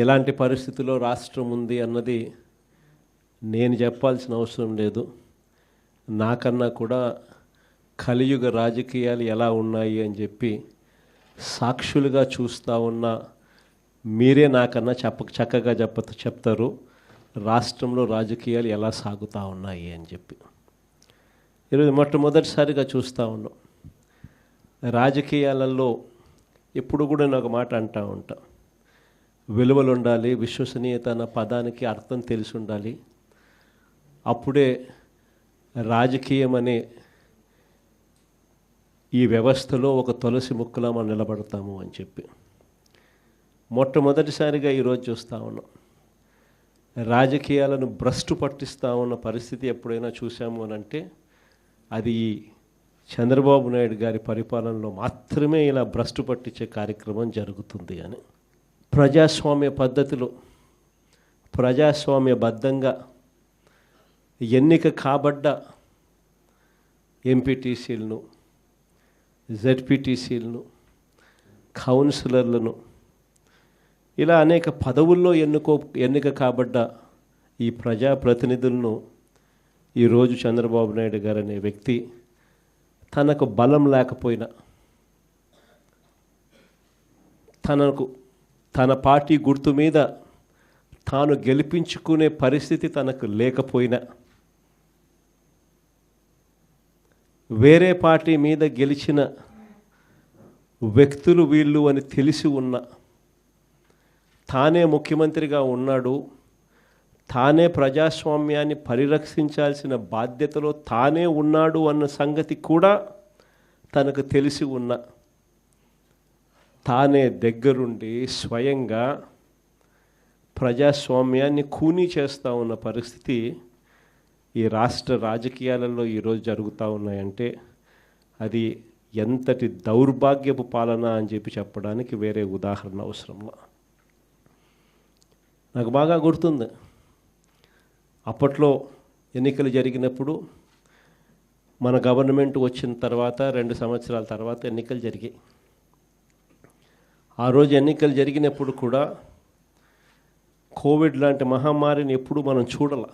ఎలాంటి పరిస్థితిలో రాష్ట్రం ఉంది అన్నది నేను చెప్పాల్సిన అవసరం లేదు. నాకన్నా కూడా కలియుగ రాజకీయాలు ఎలా ఉన్నాయి అని చెప్పి సాక్షులుగా చూస్తూ ఉన్న మీరే నాకన్నా చక్కగా చెప్తారు రాష్ట్రంలో రాజకీయాలు ఎలా సాగుతూ ఉన్నాయి అని చెప్పి. ఈరోజు మొట్టమొదటిసారిగా చూస్తూ ఉన్నాం. రాజకీయాలలో ఎప్పుడు కూడా నేను ఒక మాట అంటూ ఉంటా, విలువలు ఉండాలి, విశ్వసనీయత అన్న పదానికి అర్థం తెలిసి ఉండాలి. అప్పుడే రాజకీయం అనే ఈ వ్యవస్థలో ఒక తులసి ముక్కలా మనం నిలబడతాము అని చెప్పి మొట్టమొదటిసారిగా ఈరోజు చూస్తూ ఉన్నాం. రాజకీయాలను భ్రష్టు పట్టిస్తూ ఉన్న పరిస్థితి ఎప్పుడైనా చూసాము అని అంటే అది చంద్రబాబు నాయుడు గారి పరిపాలనలో మాత్రమే ఇలా భ్రష్టు పట్టించే కార్యక్రమం జరుగుతుంది అని. ప్రజాస్వామ్య పద్ధతిలో ప్రజాస్వామ్యబద్ధంగా ఎన్నిక కాబడ్డ ఎంపీటీసీలను, జెడ్పీటీసీలను, కౌన్సిలర్లను, ఇలా అనేక పదవుల్లో ఎన్నిక కాబడ్డ ఈ ప్రజాప్రతినిధులను ఈరోజు చంద్రబాబు నాయుడు గారు అనే వ్యక్తి తనకు బలం లేకపోయినా, తన పార్టీ గుర్తు మీద తాను గెలిపించుకునే పరిస్థితి తనకు లేకపోయినా, వేరే పార్టీ మీద గెలిచిన వ్యక్తులు వీళ్ళు అని తెలిసి ఉన్న, తానే ముఖ్యమంత్రిగా ఉన్నాడు, తానే ప్రజాస్వామ్యాన్ని పరిరక్షించాల్సిన బాధ్యతలో తానే ఉన్నాడు అన్న సంగతి కూడా తనకు తెలిసి ఉన్న, తానే దగ్గరుండి స్వయంగా ప్రజాస్వామ్యాన్ని ఖూనీ చేస్తూ ఉన్న పరిస్థితి ఈ రాష్ట్ర రాజకీయాలలో ఈరోజు జరుగుతూ ఉన్నాయంటే అది ఎంతటి దౌర్భాగ్యపు పాలన అని చెప్పి చెప్పడానికి వేరే ఉదాహరణ అవసరంలా. నాకు బాగా గుర్తుంది, అప్పట్లో ఎన్నికలు జరిగినప్పుడు మన గవర్నమెంట్ వచ్చిన తర్వాత 2 సంవత్సరాల తర్వాత ఎన్నికలు జరిగాయి. ఆ రోజు ఎన్నికలు జరిగినప్పుడు కూడా కోవిడ్ లాంటి మహమ్మారిని ఎప్పుడు మనం చూడాల.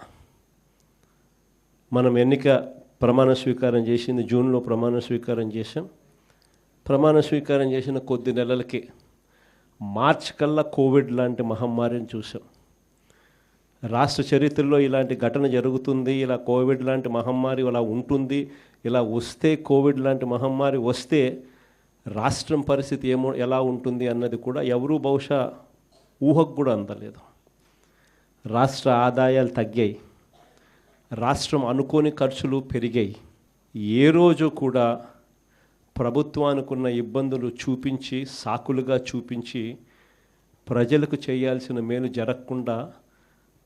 మనం ప్రమాణ స్వీకారం చేసింది జూన్లో ప్రమాణ స్వీకారం చేసాం. ప్రమాణ స్వీకారం చేసిన కొద్ది నెలలకే మార్చి కల్లా కోవిడ్ లాంటి మహమ్మారిని చూసాం. రాష్ట్ర చరిత్రలో ఇలాంటి ఘటన జరుగుతుంది, ఇలా కోవిడ్ లాంటి మహమ్మారి ఇలా ఉంటుంది, ఇలా వస్తే కోవిడ్ లాంటి మహమ్మారి వస్తే రాష్ట్రం పరిస్థితి ఎలా ఉంటుంది అన్నది కూడా ఎవరూ బహుశా ఊహకు కూడా అందలేదు. రాష్ట్ర ఆదాయాలు తగ్గాయి, రాష్ట్రం అనుకోని ఖర్చులు పెరిగాయి. ఏ రోజు కూడా ప్రభుత్వానికున్న ఇబ్బందులు చూపించి, సాకులుగా చూపించి ప్రజలకు చేయాల్సిన మేలు జరగకుండా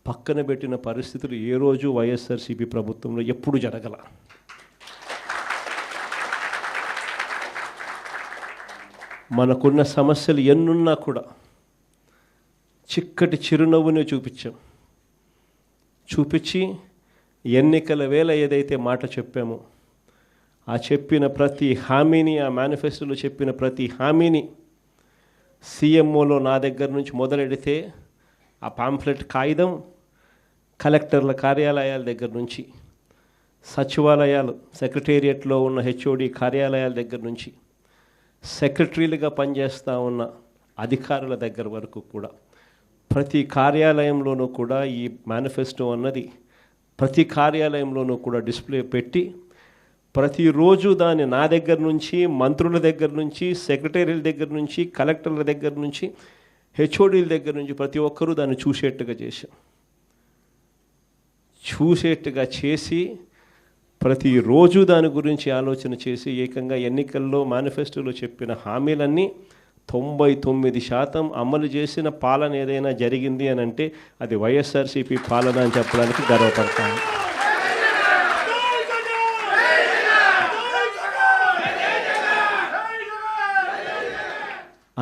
పక్కన పెట్టిన పరిస్థితులు ఏ రోజు వైఎస్ఆర్సీపీ ప్రభుత్వంలో ఎప్పుడు జరగల. మనకున్న సమస్యలు ఎన్నున్నా కూడా చిక్కటి చిరునవ్వునే చూపించి ఎన్నికల వేళ ఏదైతే మాట చెప్పామో ఆ చెప్పిన ప్రతి హామీని, ఆ మేనిఫెస్టోలో చెప్పిన ప్రతి హామీని సీఎంఓలో నా దగ్గర నుంచి మొదలెడితే ఆ పాంఫ్లెట్ కాగితం కలెక్టర్ల కార్యాలయాల దగ్గర నుంచి, సచివాలయాలు సెక్రటేరియట్లో ఉన్న హెచ్ఓడి కార్యాలయాల దగ్గర నుంచి, సెక్రటరీలుగా పనిచేస్తూ ఉన్న అధికారుల దగ్గర వరకు కూడా ప్రతి కార్యాలయంలోనూ కూడా ఈ మేనిఫెస్టో అన్నది ప్రతి కార్యాలయంలోనూ కూడా డిస్ప్లే పెట్టి ప్రతిరోజు దాన్ని నా దగ్గర నుంచి, మంత్రుల దగ్గర నుంచి, సెక్రటరీల దగ్గర నుంచి, కలెక్టర్ల దగ్గర నుంచి, హెచ్ఓడీల దగ్గర నుంచి ప్రతి ఒక్కరూ దాన్ని చూసేట్టుగా చేసి ప్రతిరోజు దాని గురించి ఆలోచన చేసి ఏకంగా ఎన్నికల్లో మేనిఫెస్టోలో చెప్పిన హామీలన్నీ 99% అమలు చేసిన పాలన ఏదైనా జరిగింది అని అంటే అది వైఎస్ఆర్సీపీ పాలన అని చెప్పడానికి గర్వపడతాను.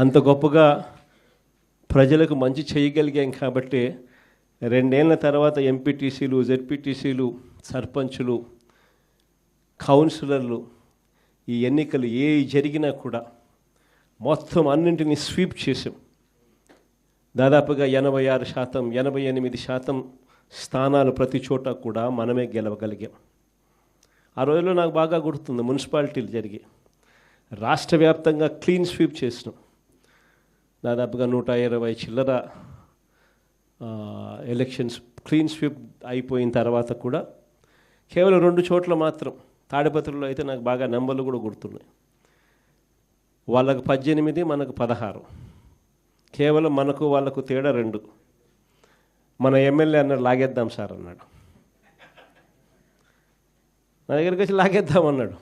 అంత గొప్పగా ప్రజలకు మంచి చేయగలిగాం కాబట్టి 2 ఏళ్ల తర్వాత ఎంపీటీసీలు, జెడ్పీటీసీలు, సర్పంచులు, కౌన్సిలర్లు ఈ ఎన్నికలు జరిగినా కూడా మొత్తం అన్నింటినీ స్వీప్ చేసాం. దాదాపుగా 86%, 88% స్థానాలు ప్రతి చోట కూడా మనమే గెలవగలిగాం. ఆ రోజుల్లో నాకు బాగా గుర్తుంది, మున్సిపాలిటీలు జరిగి రాష్ట్ర వ్యాప్తంగా క్లీన్ స్వీప్ చేసినాం. దాదాపుగా 120 చిల్లర ఎలక్షన్స్ క్లీన్ స్వీప్ అయిపోయిన తర్వాత కూడా కేవలం 2 చోట్ల మాత్రం, తాడిపత్రిలో అయితే నాకు బాగా నెంబర్లు కూడా గుర్తున్నాయి. వాళ్ళకు 18, మనకు 16. కేవలం మనకు వాళ్ళకు తేడా 2. మన ఎమ్మెల్యే అన్నాడు లాగేద్దాం సార్ అన్నాడు. నా దగ్గరికి వచ్చి లాగేద్దాం అన్నాడు.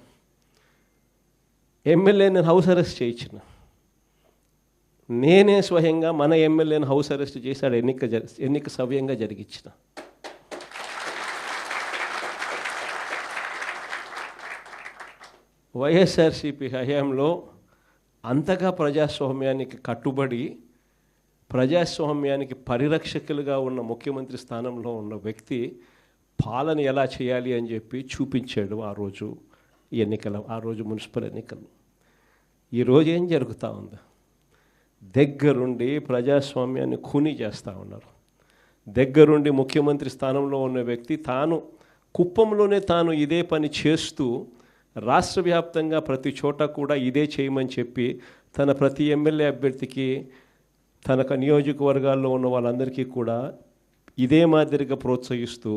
ఎమ్మెల్యేని హౌస్ అరెస్ట్ చేయించిన నేనే స్వయంగా మన ఎమ్మెల్యేని హౌస్ అరెస్ట్ చేశాడు. ఎన్నిక సవ్యంగా జరిగించిన. వైఎస్ఆర్సీపీ హయాంలో అంతగా ప్రజాస్వామ్యానికి కట్టుబడి ప్రజాస్వామ్యానికి పరిరక్షకులుగా ఉన్న ముఖ్యమంత్రి స్థానంలో ఉన్న వ్యక్తి పాలన ఎలా చేయాలి అని చెప్పి చూపించాడు ఆ రోజు మున్సిపల్ ఎన్నికలు. ఈరోజు ఏం జరుగుతూ ఉంది? దగ్గరుండి ప్రజాస్వామ్యాన్ని ఖూనీ చేస్తూ ఉన్నారు. దగ్గరుండి ముఖ్యమంత్రి స్థానంలో ఉన్న వ్యక్తి కుప్పంలోనే తాను ఇదే పని చేస్తూ రాష్ట్ర వ్యాప్తంగా ప్రతి చోట కూడా ఇదే చేయమని చెప్పి తన ప్రతి ఎమ్మెల్యే అభ్యర్థికి, తన నియోజకవర్గాల్లో ఉన్న వాళ్ళందరికీ కూడా ఇదే మాదిరిగా ప్రోత్సహిస్తూ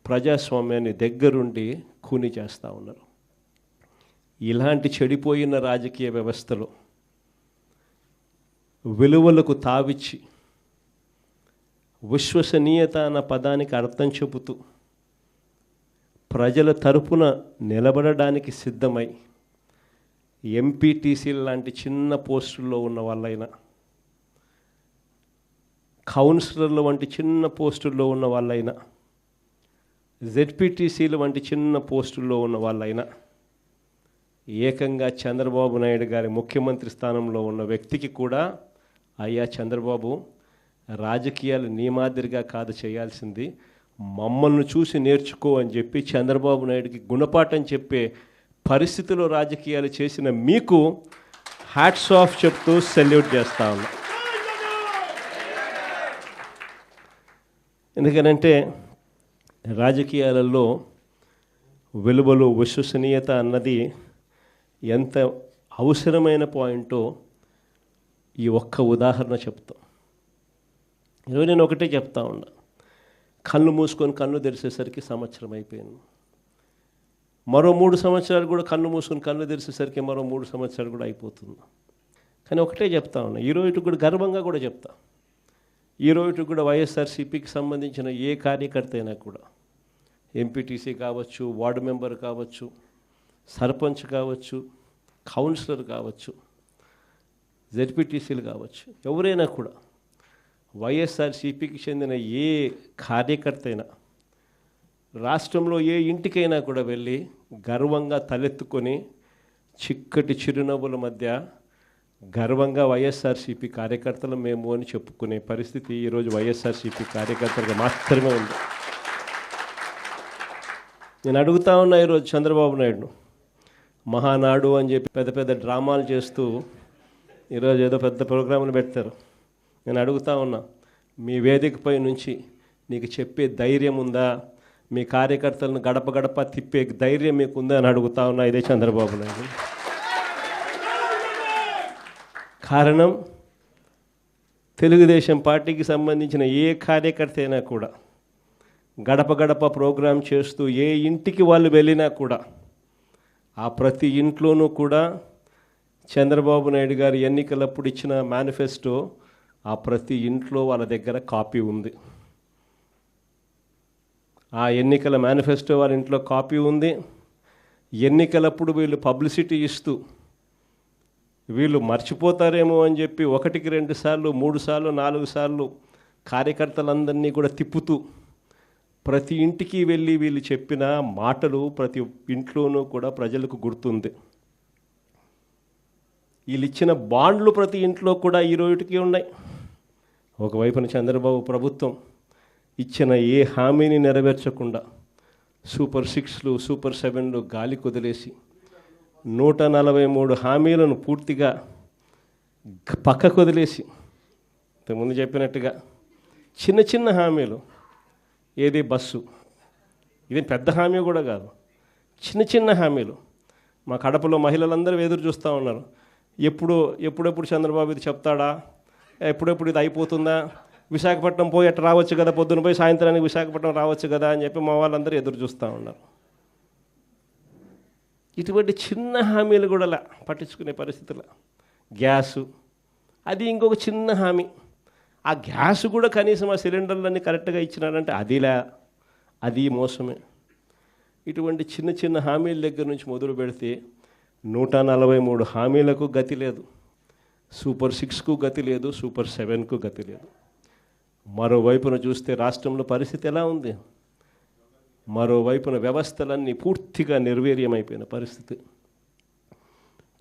ప్రజాస్వామ్యాన్ని దగ్గరుండి ఖూనీ చేస్తూ ఉన్నారు. ఇలాంటి చెడిపోయిన రాజకీయ వ్యవస్థలో విలువలకు తావిచ్చి విశ్వసనీయత అన్న పదానికి అర్థం చెబుతూ ప్రజల తరపున నిలబడడానికి సిద్ధమై ఎంపీటీసీ లాంటి చిన్న పోస్టుల్లో ఉన్న వాళ్ళైనా, కౌన్సిలర్ల వంటి చిన్న పోస్టుల్లో ఉన్న వాళ్ళైనా, జెడ్పీటీసీల వంటి చిన్న పోస్టుల్లో ఉన్న వాళ్ళైనా ఏకంగా చంద్రబాబు నాయుడు గారి ముఖ్యమంత్రి స్థానంలో ఉన్న వ్యక్తికి కూడా, అయ్యా చంద్రబాబు, రాజకీయాలు నీ మాదిరిగా కాదు చేయాల్సింది, మమ్మల్ని చూసి నేర్చుకో అని చెప్పి చంద్రబాబు నాయుడికి గుణపాఠం చెప్పే పరిస్థితిలో రాజకీయాలు చేసిన మీకు హ్యాట్స్ ఆఫ్ చెప్తూ సెల్యూట్ చేస్తా ఉన్నా. ఎందుకనంటే రాజకీయాలలో విలువలు, విశ్వసనీయత అన్నది ఎంత అవసరమైన పాయింటో ఈ ఒక్క ఉదాహరణ చెప్తాం. ఈరోజు నేను ఒకటే చెప్తా ఉన్నా, కళ్ళు మూసుకొని కళ్ళు తెరిచేసరికి సంవత్సరం అయిపోయింది. మరో 3 సంవత్సరాలు కూడా కళ్ళు మూసుకొని కళ్ళు తెరిచేసరికి మరో 3 సంవత్సరాలు కూడా అయిపోతుంది. కానీ ఒకటే చెప్తా ఉన్నా, ఈరోజు కూడా గర్వంగా కూడా చెప్తా, ఈరోజు కూడా వైఎస్ఆర్సీపీకి సంబంధించిన ఏ కార్యకర్త అయినా కూడా, ఎంపీటీసీ కావచ్చు, వార్డు మెంబర్ కావచ్చు, సర్పంచ్ కావచ్చు, కౌన్సిలర్ కావచ్చు, జెడ్పీటీసీలు కావచ్చు, ఎవరైనా కూడా వైఎస్ఆర్సీపీకి చెందిన ఏ కార్యకర్త అయినా రాష్ట్రంలో ఏ ఇంటికైనా కూడా వెళ్ళి గర్వంగా తలెత్తుకొని చిక్కటి చిరునవ్వుల మధ్య గర్వంగా వైఎస్ఆర్సీపీ కార్యకర్తలు మేము అని చెప్పుకునే పరిస్థితి ఈరోజు వైఎస్ఆర్సీపీ కార్యకర్తలకు మాత్రమే ఉంది. నేను అడుగుతా ఉన్నా ఈరోజు చంద్రబాబు నాయుడును, మహానాడు అని చెప్పి పెద్ద పెద్ద డ్రామాలు చేస్తూ ఈరోజు ఏదో పెద్ద ప్రోగ్రాములు పెడతారు. నేను అడుగుతా ఉన్నా, మీ వేదికపై నుంచి నీకు చెప్పే ధైర్యం ఉందా? మీ కార్యకర్తలను గడప గడప తిప్పే ధైర్యం మీకు ఉందా అని అడుగుతా ఉన్నా. ఇదే చంద్రబాబు నాయుడు. కారణం, తెలుగుదేశం పార్టీకి సంబంధించిన ఏ కార్యకర్త అయినా కూడా గడప గడప ప్రోగ్రాం చేస్తూ ఏ ఇంటికి వాళ్ళు వెళ్ళినా కూడా ఆ ప్రతి ఇంట్లోనూ కూడా చంద్రబాబు నాయుడు గారు ఎన్నికలప్పుడు ఇచ్చిన మేనిఫెస్టో ఆ ప్రతి ఇంట్లో వాళ్ళ దగ్గర కాపీ ఉంది. ఆ ఎన్నికల మేనిఫెస్టో వాళ్ళ ఇంట్లో కాపీ ఉంది. ఎన్నికలప్పుడు వీళ్ళు పబ్లిసిటీ ఇస్తూ వీళ్ళు మర్చిపోతారేమో అని చెప్పి 1, 2 సార్లు, 3 సార్లు, 4 సార్లు కార్యకర్తలందరినీ కూడా తిప్పుతూ ప్రతి ఇంటికి వెళ్ళి వీళ్ళు చెప్పిన మాటలు ప్రతి ఇంట్లోనూ కూడా ప్రజలకు గుర్తుంది. వీళ్ళు ఇచ్చిన బాండ్లు ప్రతి ఇంట్లో కూడా ఈ రోజుకి ఉన్నాయి. ఒకవైపున చంద్రబాబు ప్రభుత్వం ఇచ్చిన ఏ హామీని నెరవేర్చకుండా సూపర్ 6లు, సూపర్ 7లు గాలి కొదిలేసి 143 హామీలను పూర్తిగా పక్కకు వదిలేసి ఇంతకుముందు చెప్పినట్టుగా చిన్న చిన్న హామీలు, ఏది బస్సు, ఇది పెద్ద హామీ కూడా కాదు, చిన్న చిన్న హామీలు. మా కడపలో మహిళలందరూ ఎదురు చూస్తూ ఉన్నారు, ఎప్పుడెప్పుడు చంద్రబాబు ఇది చెప్తాడా, ఎప్పుడెప్పుడు ఇది అయిపోతుందా, విశాఖపట్నం పోయి అట్లా రావచ్చు కదా, పొద్దున పోయి సాయంత్రానికి విశాఖపట్నం రావచ్చు కదా అని చెప్పి మా వాళ్ళందరూ ఎదురు చూస్తూ ఉన్నారు. ఇటువంటి చిన్న హామీలు కూడా పట్టించుకునే పరిస్థితులు. గ్యాసు, అది ఇంకొక చిన్న హామీ. ఆ గ్యాస్ కూడా కనీసం ఆ సిలిండర్లన్నీ కరెక్ట్గా ఇచ్చినారంటే అది మోసమే. ఇటువంటి చిన్న చిన్న హామీల దగ్గర నుంచి మొదలు పెడితే 143 హామీలకు గతి లేదు, సూపర్ 6కు గతి లేదు, సూపర్ 7కు గతి లేదు. మరోవైపున చూస్తే రాష్ట్రంలో పరిస్థితి ఎలా ఉంది? మరోవైపున వ్యవస్థలన్నీ పూర్తిగా నిర్వీర్యమైపోయిన పరిస్థితి.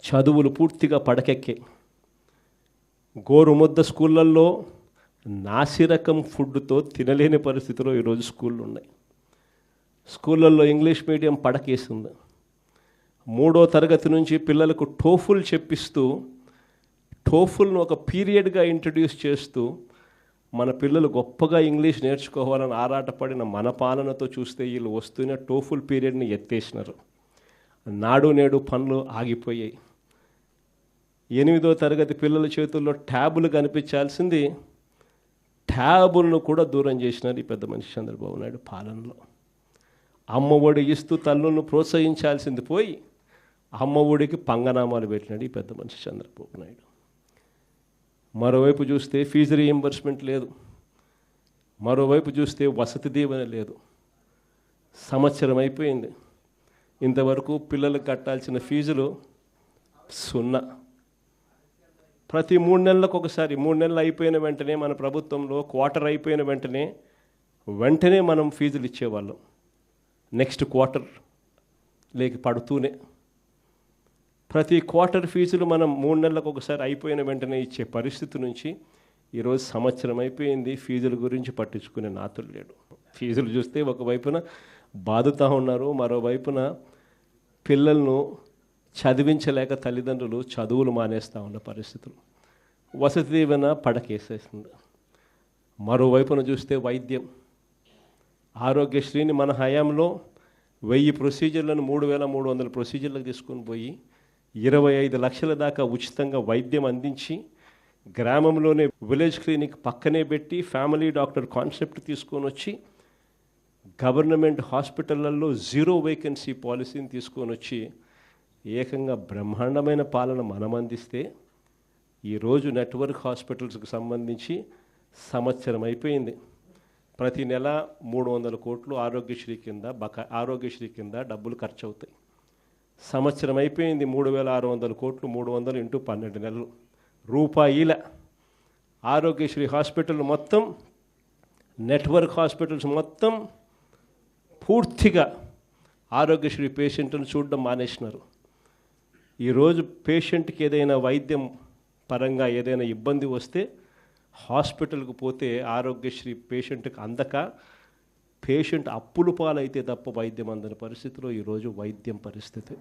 చదువులు పూర్తిగా పడకెక్కే, గోరుముద్ద స్కూళ్ళల్లో నాసిరకం ఫుడ్తో తినలేని పరిస్థితిలో ఈరోజు స్కూళ్ళు ఉన్నాయి. స్కూళ్ళల్లో ఇంగ్లీష్ మీడియం పడకేసింది. 3వ తరగతి నుంచి పిల్లలకు టోఫుల్ చెప్పిస్తూ, టోఫుల్ను ఒక పీరియడ్గా ఇంట్రడ్యూస్ చేస్తూ మన పిల్లలు గొప్పగా ఇంగ్లీష్ నేర్చుకోవాలని ఆరాటపడిన మన పాలనతో చూస్తే వీళ్ళు వస్తూనే టోఫుల్ పీరియడ్ని ఎత్తేసినారు. నాడు నేడు పనులు ఆగిపోయాయి. 8వ తరగతి పిల్లల చేతుల్లో ట్యాబులు కనిపించాల్సింది ట్యాబులను కూడా దూరం చేసినారు ఈ పెద్ద మనిషి చంద్రబాబు నాయుడు పాలనలో. అమ్మ ఒడి ఇస్తూ తల్లులను ప్రోత్సహించాల్సింది పోయి అమ్మ ఒడికి పంగనామాలు పెట్టినాడు ఈ పెద్ద మనిషి చంద్రబాబు నాయుడు. మరోవైపు చూస్తే ఫీజు రీయింబర్స్మెంట్ లేదు, మరోవైపు చూస్తే వసతి దీవెన లేదు. సంవత్సరం అయిపోయింది, ఇంతవరకు పిల్లలకు కట్టాల్సిన ఫీజులు 0. ప్రతి 3 నెలలకు ఒకసారి, 3 నెలలు అయిపోయిన వెంటనే మన ప్రభుత్వంలో క్వార్టర్ అయిపోయిన వెంటనే మనం ఫీజులు ఇచ్చేవాళ్ళం. నెక్స్ట్ క్వార్టర్ లేకి పడుతూనే ప్రతి క్వార్టర్ ఫీజులు మనం 3 నెలలకు ఒకసారి అయిపోయిన వెంటనే ఇచ్చే పరిస్థితి నుంచి ఈరోజు సంవత్సరం అయిపోయింది, ఫీజుల గురించి పట్టించుకునే నాతులు లేడు. ఫీజులు చూస్తే ఒకవైపున బాదుతూ ఉన్నారు, మరోవైపున పిల్లలను చదివించలేక తల్లిదండ్రులు చదువులు మానేస్తూ ఉన్న పరిస్థితులు. వసతి దీవెన పడకేసేస్తుంది. మరోవైపున చూస్తే వైద్యం, ఆరోగ్యశ్రీని మన హయాంలో 1000 ప్రొసీజర్లను 3300 ప్రొసీజర్లకు తీసుకొని పోయి 25 లక్షల దాకా ఉచితంగా వైద్యం అందించి, గ్రామంలోనే విలేజ్ క్లినిక్ పక్కనే పెట్టి ఫ్యామిలీ డాక్టర్ కాన్సెప్ట్ తీసుకొని వచ్చి గవర్నమెంట్ హాస్పిటళ్లలో 0 వేకెన్సీ పాలసీని తీసుకొని వచ్చి ఏకంగా బ్రహ్మాండమైన పాలన మనం అందిస్తే, ఈరోజు నెట్వర్క్ హాస్పిటల్స్కి సంబంధించి సంవత్సరం అయిపోయింది, ప్రతి నెల 300 కోట్లు ఆరోగ్యశ్రీ కింద డబ్బులు ఖర్చు అవుతాయి. సంవత్సరం అయిపోయింది, 3600 కోట్లు, 300 ఇంటూ 12 నెలలు, రూపాయిల ఆరోగ్యశ్రీ హాస్పిటల్ మొత్తం, నెట్వర్క్ హాస్పిటల్స్ మొత్తం పూర్తిగా ఆరోగ్యశ్రీ పేషెంట్ను చూడడం మానేసినారు. ఈరోజు పేషెంట్కి ఏదైనా వైద్యం పరంగా ఏదైనా ఇబ్బంది వస్తే హాస్పిటల్కి పోతే ఆరోగ్యశ్రీ పేషెంట్కి అందక పేషెంట్ అప్పుల పాలైతే తప్ప వైద్యం అందని పరిస్థితిలో ఈరోజు వైద్యం పరిస్థితి.